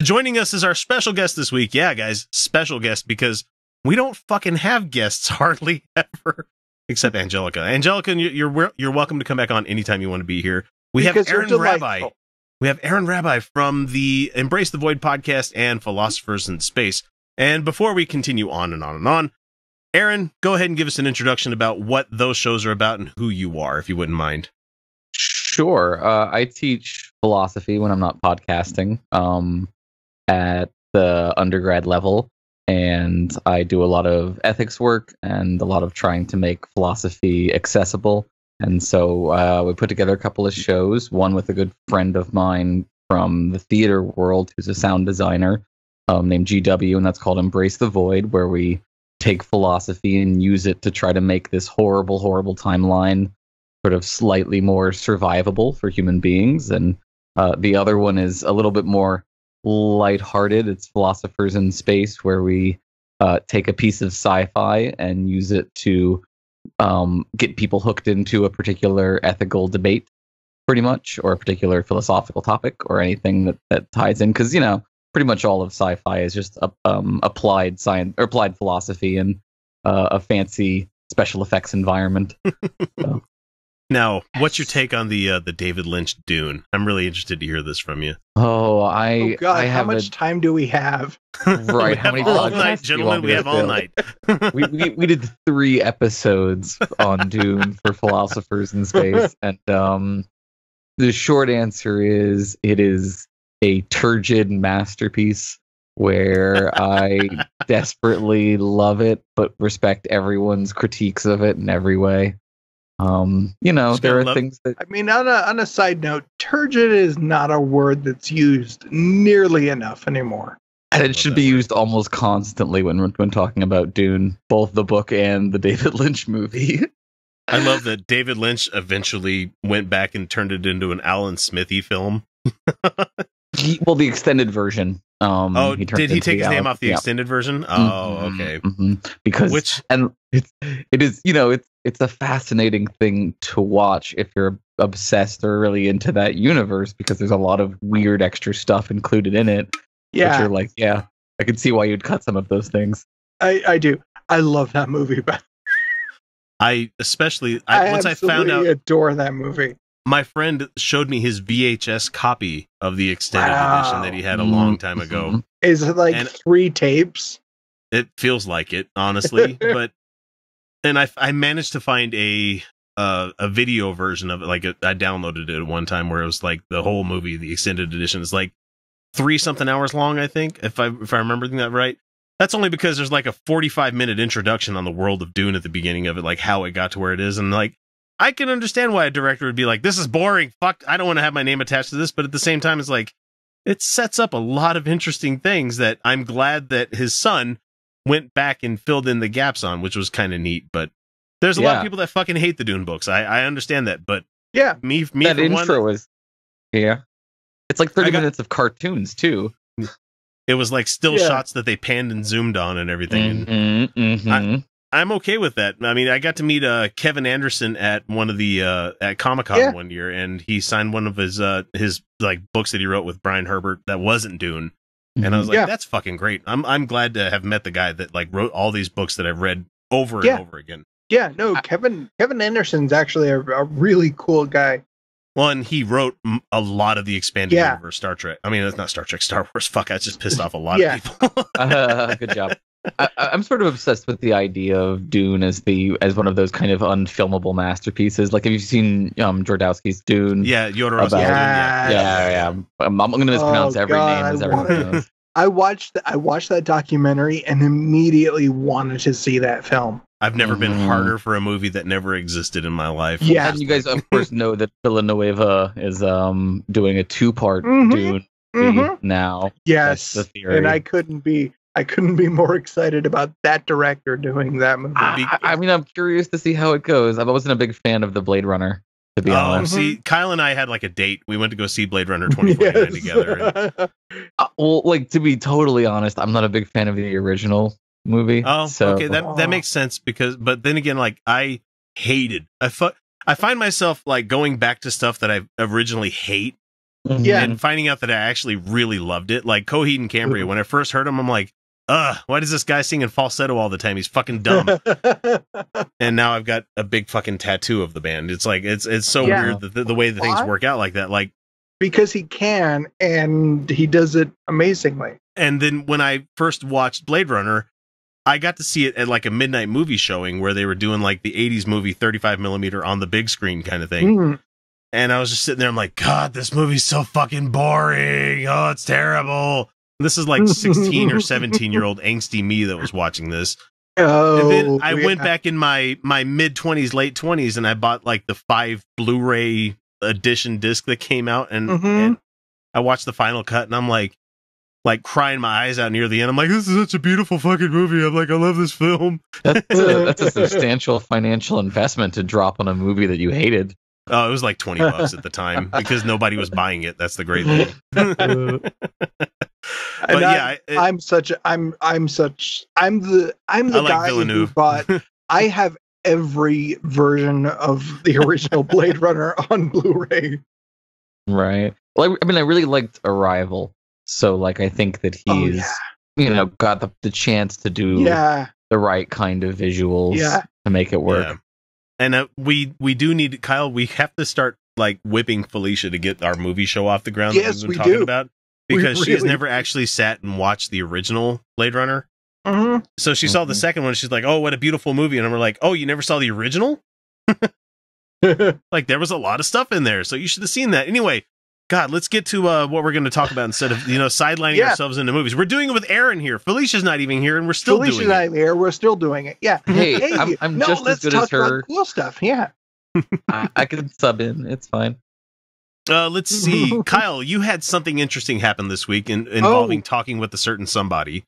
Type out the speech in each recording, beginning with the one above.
Joining us is our special guest this week. Yeah, guys, special guest, because we don't fucking have guests hardly ever, except Angelica. Angelica, you're welcome to come back on anytime you want to be here. We have Aaron Rabi. We have Aaron Rabi from the Embrace the Void podcast and Philosophers in Space. And before we continue on and on and on, Aaron, go ahead and give us an introduction about what those shows are about and who you are, if you wouldn't mind. Sure. I teach philosophy when I'm not podcasting at the undergrad level, and I do a lot of ethics work and a lot of trying to make philosophy accessible. And so we put together a couple of shows, one with a good friend of mine from the theater world who's a sound designer named GW, and that's called Embrace the Void, where we take philosophy and use it to try to make this horrible, horrible timeline sort of slightly more survivable for human beings. And the other one is a little bit more lighthearted. It's Philosophers in Space, where we take a piece of sci-fi and use it to get people hooked into a particular ethical debate, pretty much, or a particular philosophical topic, or anything that ties in. Because, you know, pretty much all of sci-fi is just applied science or applied philosophy in a fancy special effects environment. So. Now, what's your take on the David Lynch Dune? I'm really interested to hear this from you. Oh, God, how much time do we have? Right, how many all night, gentlemen? We have all night. we did 3 episodes on Dune for Philosophers in Space, and the short answer is it is a turgid masterpiece where I desperately love it, but respect everyone's critiques of it in every way. You know, there are things that... I mean, on a side note, turgid is not a word that's used nearly enough anymore. And it should be used almost constantly when talking about Dune, both the book and the David Lynch movie. I love that David Lynch eventually went back and turned it into an Alan Smithy film. The extended version. Did he take his name off the extended version? Oh, okay. Mm-hmm. Because it is, you know, it's a fascinating thing to watch if you're obsessed or really into that universe, because there's a lot of weird extra stuff included in it. Yeah. But you're like, yeah, I can see why you'd cut some of those things. I do. I love that movie, but I found out, adore that movie. My friend showed me his VHS copy of the extended edition that he had a long time ago. Is it like 3 tapes? It feels like it, honestly. And I managed to find a video version of it. Like I downloaded it at one time where it was like the whole movie, the extended edition is like 3-something hours long, I think, if I remember that right. That's only because there's like a 45-minute introduction on the world of Dune at the beginning of it, like how it got to where it is, and like. I can understand why a director would be like, this is boring. Fuck, I don't want to have my name attached to this. But at the same time, it's like, it sets up a lot of interesting things that I'm glad that his son went back and filled in the gaps on, which was kind of neat. But there's a lot of people that fucking hate the Dune books. I understand that. But yeah, me that intro was, it's like 30 minutes of cartoons too. It was like still shots that they panned and zoomed on and everything. I'm okay with that. I mean, I got to meet Kevin Anderson at one of the at Comic-Con one year, and he signed one of his like books that he wrote with Brian Herbert that wasn't Dune, and I was like, that's fucking great. I'm glad to have met the guy that like wrote all these books that I've read over and over again. Yeah, no, Kevin Anderson's actually a really cool guy. Well, and he wrote a lot of the expanded universe Star Trek. I mean, it's not Star Trek, Star Wars. Fuck, I just pissed off a lot of people. Good job. I'm sort of obsessed with the idea of Dune as one of those kind of unfilmable masterpieces. Like, have you seen Jodorowsky's Dune? Yeah, Jodorowsky's Dune. Yeah. I'm going to mispronounce every name as everyone knows. I watched that documentary and immediately wanted to see that film. I've never been harder for a movie that never existed in my life. Yeah, and you guys of course know that Villanueva is doing a 2-part Dune now. Yes, that's the theory. And I couldn't be more excited about that director doing that movie. I mean, I'm curious to see how it goes. I wasn't a big fan of the Blade Runner, to be honest. See, Kyle and I had like a date. We went to go see Blade Runner 2049 together. Well, like, to be totally honest, I'm not a big fan of the original movie. Oh, so, okay, that makes sense but then again, like, I find myself like going back to stuff that I originally hate Yeah. And finding out that I actually really loved it, like Coheed and Cambria, when I first heard him, I'm like, why does this guy sing in falsetto all the time? He's fucking dumb. And now I've got a big fucking tattoo of the band. It's like, it's so weird the way the things work out like that. Like, because he can, and he does it amazingly. And then when I first watched Blade Runner, I got to see it at like a midnight movie showing where they were doing like the 80s movie 35 millimeter on the big screen kind of thing. Mm. And I was just sitting there, I'm like, God, this movie's so fucking boring. Oh, it's terrible. This is like 16 or 17-year-old angsty me that was watching this. Oh, and then I went back in my mid-20s, late 20s, and I bought like the 5 Blu-ray edition disc that came out, and I watched the final cut, and I'm like crying my eyes out near the end. I'm like, this is such a beautiful fucking movie. I'm like, I love this film. That's a substantial financial investment to drop on a movie that you hated. Oh, it was like $20 at the time because nobody was buying it. That's the great thing. But yeah, I'm the guy who bought. I have every version of the original Blade Runner on Blu-ray. Right. Well, I mean, I really liked Arrival, so like I think that he's got the chance to do the right kind of visuals to make it work. Yeah. And we do need, Kyle, we have to start like whipping Felicia to get our movie show off the ground. Yes, that we've been we talking do. About because she has never actually sat and watched the original Blade Runner. Mm-hmm. So she saw the second one. She's like, "Oh, what a beautiful movie!" And we're like, "Oh, you never saw the original?" Like there was a lot of stuff in there, so you should have seen that. Anyway, God, let's get to what we're going to talk about instead of sidelining ourselves into movies. We're doing it with Aaron here. Felicia's not even here, and we're still doing it. Felicia's not even here. We're still doing it. Yeah. Hey, I'm just as good as her. Cool stuff. Yeah. I can sub in. It's fine. Let's see, Kyle. You had something interesting happen this week involving talking with a certain somebody.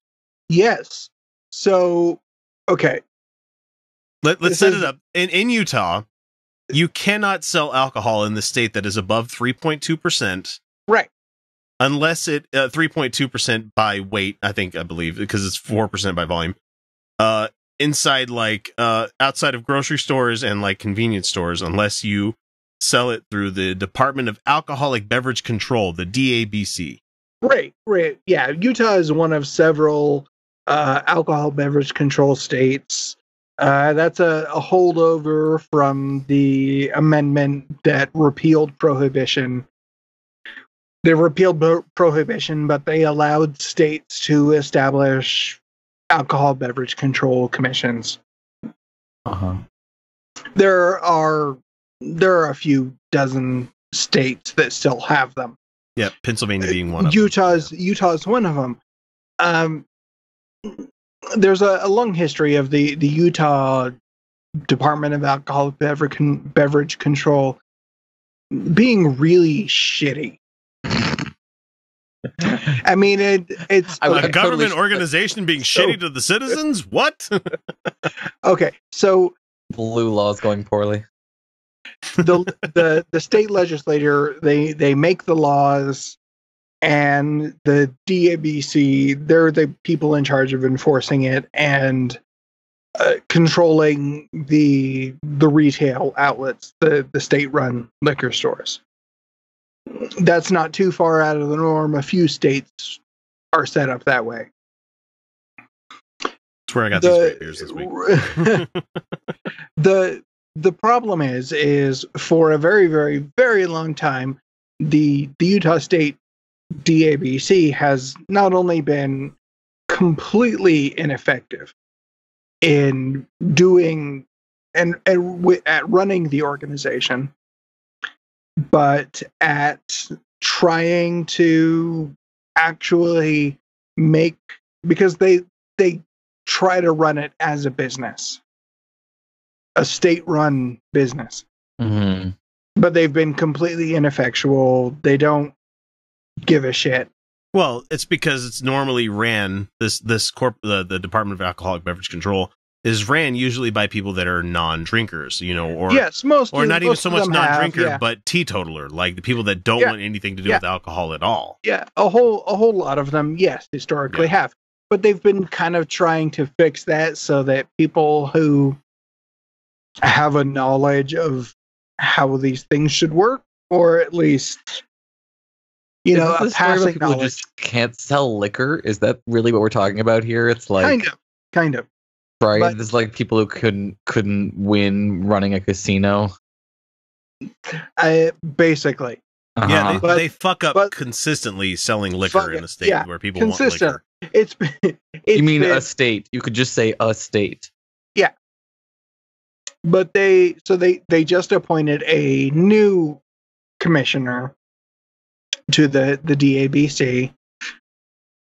Yes. So, okay. Let's set it up. In Utah, you cannot sell alcohol in the state that is above 3.2%. Right. Unless it 3.2% by weight, I believe, because it's 4% by volume. Inside outside of grocery stores and like convenience stores, unless you sell it through the Department of Alcoholic Beverage Control, the DABC. Right. Yeah, Utah is one of several alcohol beverage control states. That's a holdover from the amendment that repealed prohibition. They repealed prohibition, but they allowed states to establish alcohol beverage control commissions. There are a few dozen states that still have them. Yeah, Pennsylvania being one of them. Utah's one of them. There's a long history of the Utah Department of Alcoholic Beverage Control being really shitty. I mean, it's a government organization being shitty to the citizens. What? Okay, so blue laws going poorly. The state legislature they make the laws, and the DABC, they're the people in charge of enforcing it and controlling the retail outlets, the state-run liquor stores. That's not too far out of the norm. A few states are set up that way. That's where I got these great beers this week. The problem is for a very, very, very long time, the Utah State DABC has not only been completely ineffective in doing and at running the organization, but at trying to actually make, because they try to run it as a business, a state-run business. Mm-hmm. But they've been completely ineffectual. They don't give a shit. Well, it's because it's normally ran, the Department of Alcoholic Beverage Control is ran usually by people that are non-drinkers, or yes, not even so much non-drinker, have, but teetotaler, like the people that don't want anything to do with alcohol at all. Yeah, a whole lot of them, yes, historically have. But they've been kind of trying to fix that so that people who have a knowledge of how these things should work, or at least you Is know, this a the story about passing people who knowledge. just can't sell liquor? Is that really what we're talking about here? It's like Kind of. right. but- There's like people who couldn't win running a casino. Basically. Yeah, Uh-huh. they fuck up but- consistently selling liquor Fuck in it, a state yeah, where people want consistent. liquor. It's You mean been- a state? You could just say a state. but they just appointed a new commissioner to the DABC,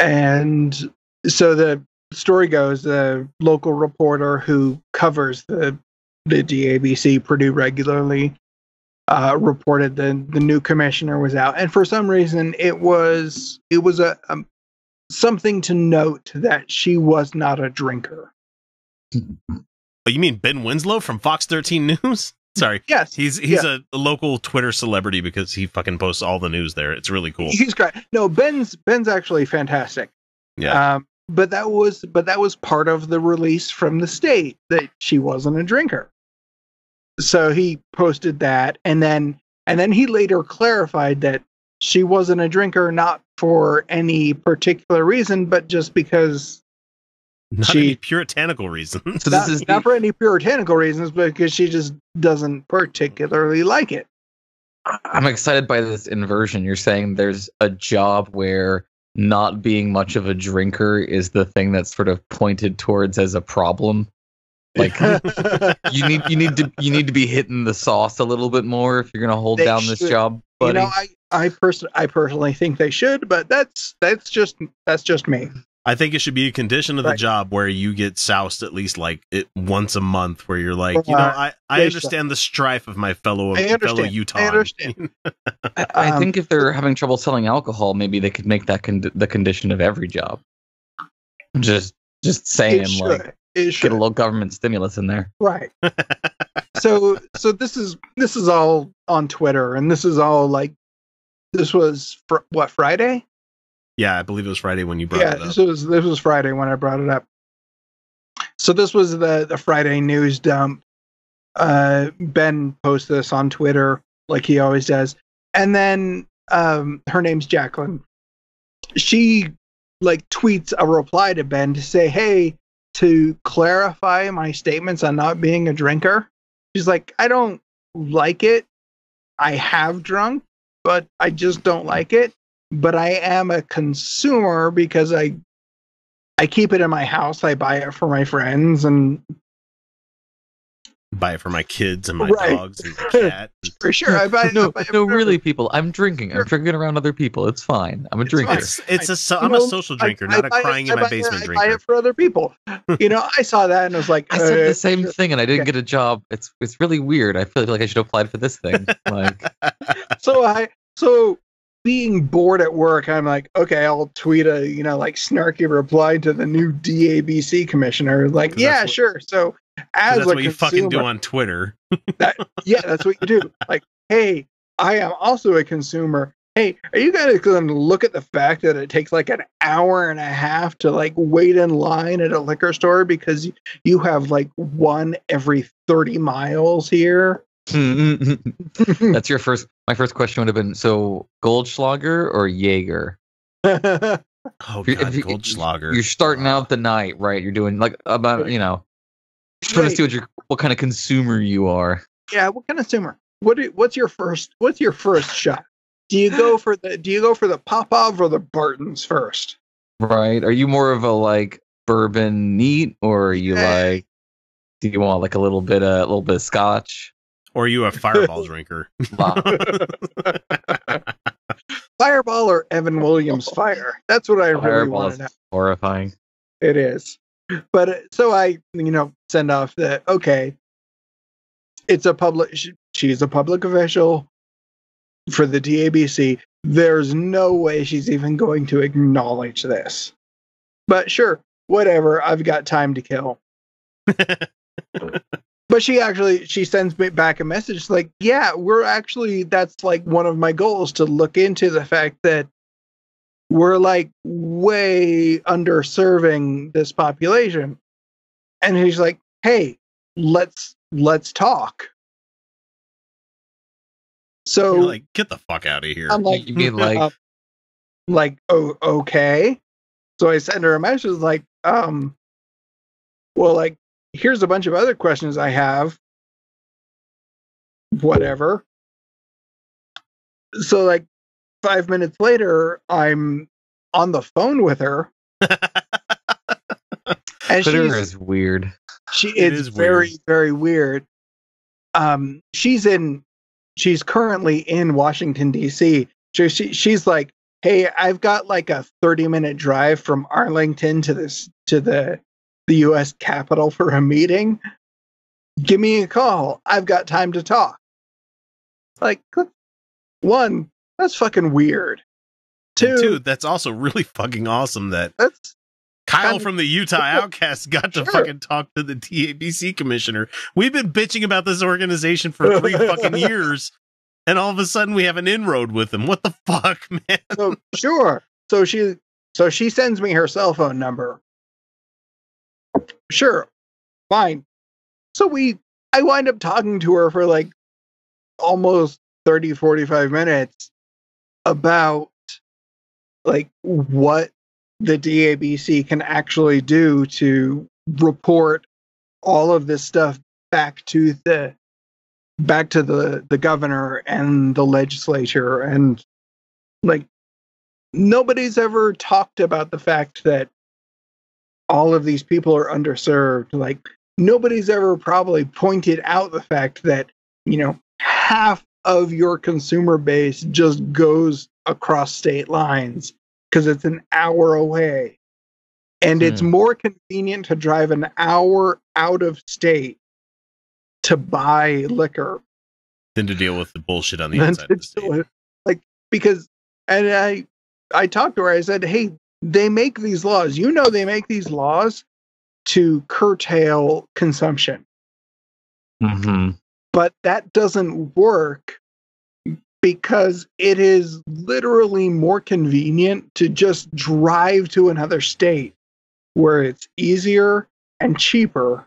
and so the story goes the local reporter who covers the DABC pretty regularly reported the new commissioner was out, and for some reason it was a something to note that she was not a drinker. Oh, you mean Ben Winslow from Fox 13 News? Sorry. Yes, He's yeah. a local Twitter celebrity because he fucking posts all the news there. It's really cool. He's great. No, Ben's actually fantastic. Yeah. But that was part of the release from the state that she wasn't a drinker. So he posted that, and then he later clarified that she wasn't a drinker not for any particular reason, but just because Not any puritanical reasons. So this is not for any puritanical reasons, but because she just doesn't particularly like it. I'm excited by this inversion. You're saying there's a job where not being much of a drinker is the thing that's sort of pointed towards as a problem. Like you need to be hitting the sauce a little bit more if you're gonna hold They down this should. job, buddy. You know, I personally think they should, but that's just me. I think it should be a condition of the Right. job where you get soused at least like once a month, where you're like, I they understand the strife of my fellow I understand. Utah. I understand. I think if they're having trouble selling alcohol, maybe they could make that the condition of every job. Just saying, like, get a little government stimulus in there. Right. so this is all on Twitter, and this is all like this was what, Friday? Yeah, I believe it was Friday when you brought it up. this was Friday when I brought it up. So this was the Friday news dump. Ben posted this on Twitter like he always does, and then her name's Jacqueline. She like tweets a reply to Ben to say, "Hey, to clarify my statements on not being a drinker." She's like, "I don't like it. I have drunk, but I just don't like it. But I am a consumer because I keep it in my house. I buy it for my friends and Buy it for my kids and my Right. dogs and my cat. for sure I buy No, I buy it no, for- really, people. I'm drinking. I'm drinking around other people. It's fine. I'm a drinker. I'm a social drinker, not a crying in my basement I buy drinker. it for other people. You know, I saw that and I was like, I said the same sure. thing, and I didn't Okay. get a job. It's really weird. I feel like I should have applied for this thing. Like, So being bored at work, I'm like, okay, I'll tweet a like snarky reply to the new DABC commissioner. Like, 'Cause yeah, that's what- sure. So as That's a what you fucking do consumer- on Twitter. Yeah, that's what you do. Like, hey, I am also a consumer. Hey, are you guys going to look at the fact that it takes like an hour and a half to like wait in line at a liquor store because you have like one every 30 miles here? that's your first. My first question would have been: so Goldschlager or Jaeger? Oh If you- god, if you- Goldschlager. You're starting out the night, right? You're doing like about Just want to see what kind of consumer you are. Yeah, what kind of consumer? What's your first shot? Do you go for the Popov or the Bartons first? Right? Are you more of a like bourbon neat, or are you like? Do you want like a little bit of scotch? Or are you a Fireball drinker? Wow. Fireball or Evan Williams Fire? That's what I really Fireball want is to know. horrifying. It is. But so I, send off that, okay, it's a she's a public official for the DABC. There's no way she's even going to acknowledge this. But sure, whatever. I've got time to kill. But she sends me back a message like, yeah, that's like one of my goals, to look into the fact that we're like way underserving this population. And he's like, hey, let's talk. So You're like, get the fuck out of here. I'm like, You mean like like, oh, okay. So I send her a message like, well, like, here's a bunch of other questions I have. Whatever. So like 5 minutes later, I'm on the phone with her. And Twitter is weird. It's very, very weird. She's currently in Washington, D.C. So she's like, hey, I've got like a 30-minute drive from Arlington to the U.S. Capitol for a meeting. Give me a call. I've got time to talk. Like, one, that's fucking weird. Two, that's also really fucking awesome that Kyle from the Utah Outcasts got to fucking talk to the DABC commissioner. We've been bitching about this organization for 3 fucking years, and all of a sudden we have an inroad with them. What the fuck, man? So, sure. So she sends me her cell phone number. Sure. Fine. So I wind up talking to her for like almost 30, 45 minutes about like what the DABC can actually do to report all of this stuff back to the governor and the legislature. And like, nobody's ever talked about the fact that all of these people are underserved. Like, nobody's ever probably pointed out the fact that, you know, half of your consumer base just goes across state lines because it's an hour away. And it's more convenient to drive an hour out of state to buy liquor than to deal with the bullshit on the inside of the state. Like, because, and I talked to her, I said, hey, they make these laws. You know, they make these laws to curtail consumption. Mm-hmm. But that doesn't work because it is literally more convenient to just drive to another state where it's easier and cheaper.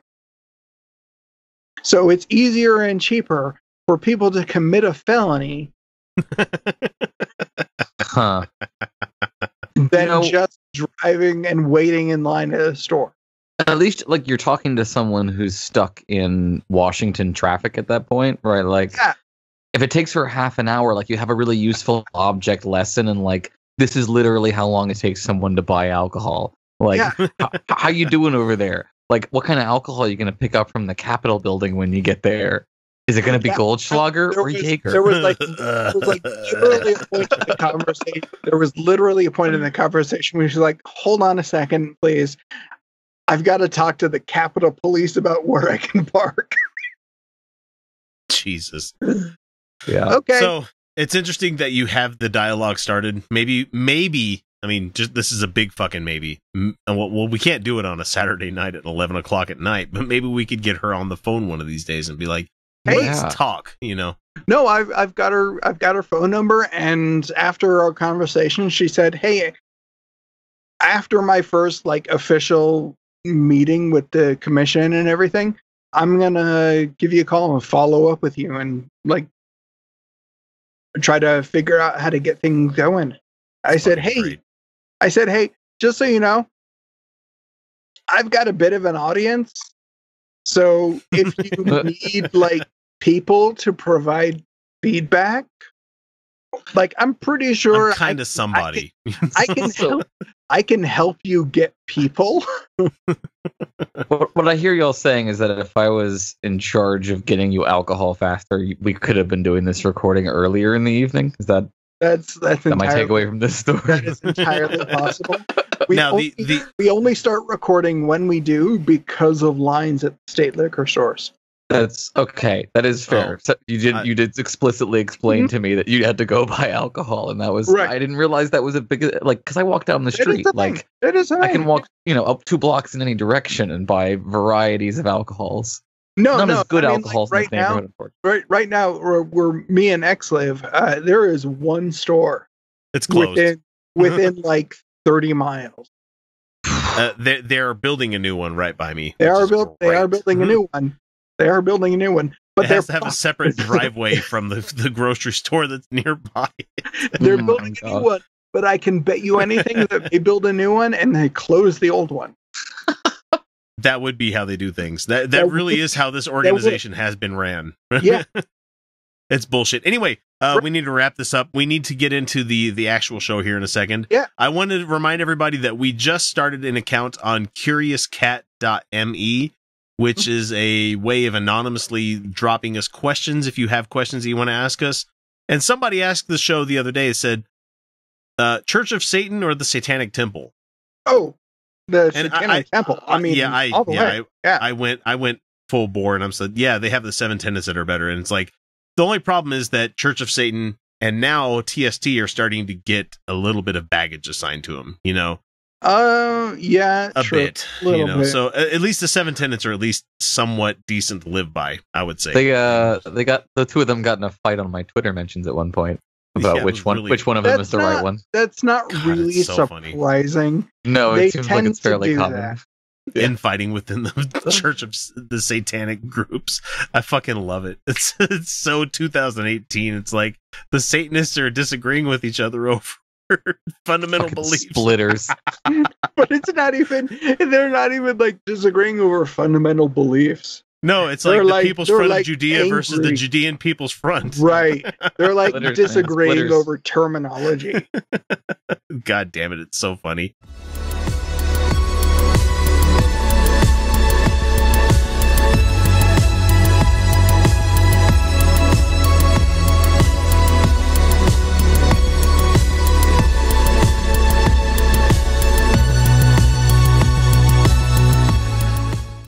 So it's easier and cheaper for people to commit a felony than just driving and waiting in line at a store. At least, like, you're talking to someone who's stuck in Washington traffic at that point, right? Like, if it takes her half an hour, like, you have a really useful object lesson, and like, this is literally how long it takes someone to buy alcohol. Like, how you doing over there? Like, what kind of alcohol are you going to pick up from the Capitol building when you get there? Is it going to be Goldschlager or Jaeger? There was literally a point in the conversation. There was literally a point in the conversation where she's like, "Hold on a second, please. I've got to talk to the Capitol Police about where I can park." Jesus. Yeah. Okay. So it's interesting that you have the dialogue started. Maybe. I mean, just this is a big fucking maybe. Well, we can't do it on a Saturday night at 11 o'clock at night, but maybe we could get her on the phone one of these days and be like, "Hey, let's talk." You know? No, I've got her phone number, and after our conversation, she said, "Hey, after my first like official meeting with the commission and everything, I'm gonna give you a call and follow up with you and like try to figure out how to get things going." I said, hey, just so you know, I've got a bit of an audience. So if you need like people to provide feedback, like I'm pretty sure I'm kind of somebody. I can help you get people. What I hear y'all saying is that if I was in charge of getting you alcohol faster, we could have been doing this recording earlier in the evening. Is that that's my takeaway from this story? That is entirely possible. We only start recording when we do because of lines at state liquor stores. That's okay. That is fair. So you did explicitly explain to me that you had to go buy alcohol, and that was right. I didn't realize that was a big because I walk down the street it is I can walk up 2 blocks in any direction and buy varieties of alcohls. Not as good alcohols in this neighborhood, unfortunately. Right now, where me and X live, there is one store. It's closed within like 30 miles. They're building a new one right by me. They are building a new one. They are building a new one, but it has to have a separate driveway from the grocery store that's nearby. They're building a new one, but I can bet you anything that they build a new one and they close the old one. That would be how they do things. That really is how this organization has been ran. Yeah. It's bullshit. Anyway, we need to wrap this up. We need to get into the actual show here in a second. Yeah. I wanted to remind everybody that we just started an account on curiouscat.me, which is a way of anonymously dropping us questions if you have questions that you want to ask us. And somebody asked the show the other day, said, Church of Satan or the Satanic Temple? Oh, the Satanic Temple. I mean, all the way. I went full bore and I'm said, yeah, they have the 7 tenets that are better. And it's like, the only problem is that Church of Satan and now TST are starting to get a little bit of baggage assigned to them, you know? Yeah, a true. bit, you know. Bit. So at least the 7 tenets are at least somewhat decent to live by, I would say. They got the two of them got in a fight on my Twitter mentions at one point about which one of them is the right one. That's not really so surprising. Funny. No, it seems like it's fairly common. That. Infighting within the Church of the Satanic groups. I fucking love it. It's so 2018. It's like the Satanists are disagreeing with each other over fundamental beliefs. Splitters. But they're not even like disagreeing over fundamental beliefs. No, it's like the People's Front of Judea versus the Judean People's Front. Right. They're like disagreeing over terminology. God damn it, it's so funny.